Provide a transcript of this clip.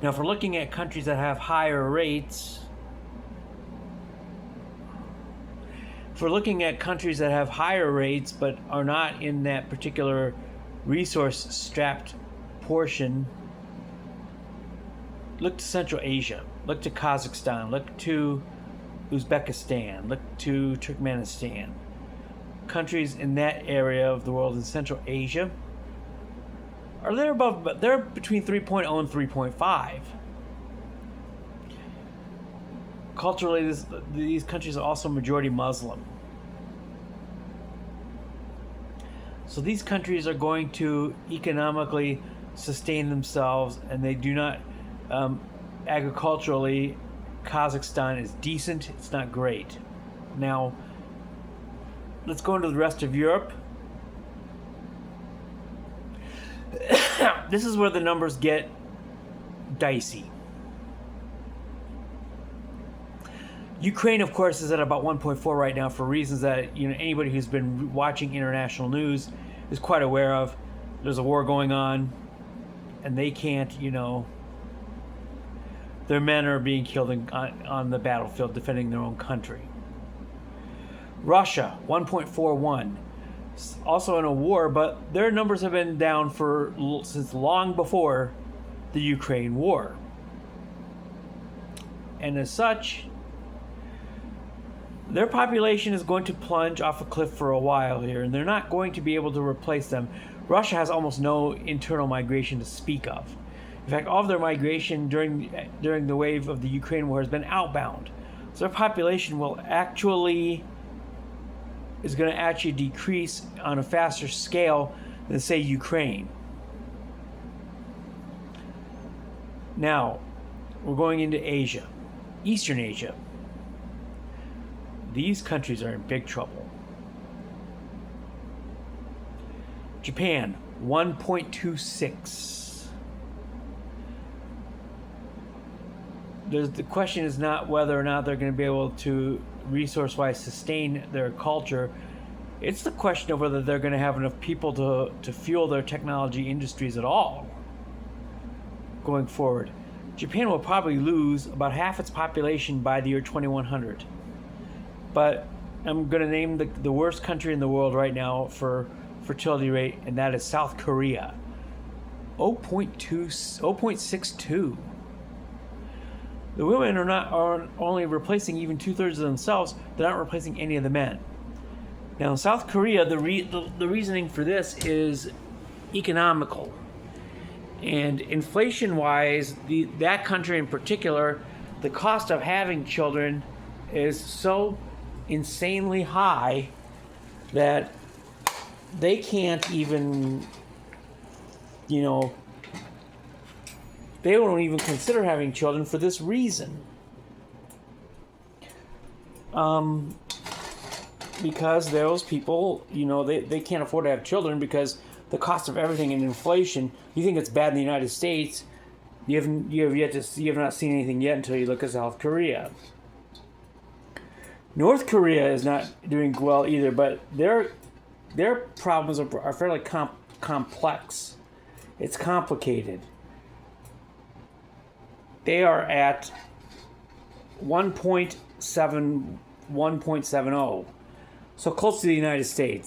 Now, if we're looking at countries that have higher rates, but are not in that particular resource-strapped portion, look to Central Asia, look to Kazakhstan, look to Uzbekistan, look to Turkmenistan. Countries in that area of the world in Central Asia are they're between 3.0 and 3.5. Culturally, these countries are also majority Muslim. So these countries are going to economically sustain themselves, and they do not, agriculturally, Kazakhstan is decent, it's not great. Now, let's go into the rest of Europe. This is where the numbers get dicey. Ukraine, of course, is at about 1.4 right now for reasons that anybody who's been watching international news is quite aware of. There's a war going on, and they can't, their men are being killed on the battlefield defending their own country. Russia, 1.41. Also in a war, but their numbers have been down since long before the Ukraine war. And as such, their population is going to plunge off a cliff for a while here, and they're not going to be able to replace them. Russia has almost no internal migration to speak of. In fact, all of their migration during the wave of the Ukraine war has been outbound. So their population is going to actually decrease on a faster scale than, say, Ukraine. Now, we're going into Asia, Eastern Asia. These countries are in big trouble. Japan, 1.26. The question is not whether or not they're going to be able to resource-wise sustain their culture. It's the question of whether they're going to have enough people to fuel their technology industries at all going forward. Japan will probably lose about half its population by the year 2100. But I'm going to name the worst country in the world right now for fertility rate, and that is South Korea. 0.62. The women are only replacing even 2/3 of themselves. They're not replacing any of the men. Now, in South Korea, the reasoning for this is economical. And inflation-wise, that country in particular, the cost of having children is so insanely high that they can't even, they don't even consider having children for this reason. Because those people, they can't afford to have children because the cost of everything and inflation. You think it's bad in the United States, you have not seen anything yet until you look at South Korea. North Korea is not doing well either, but their problems are fairly complex. It's complicated. They are at 1.70, so close to the United States.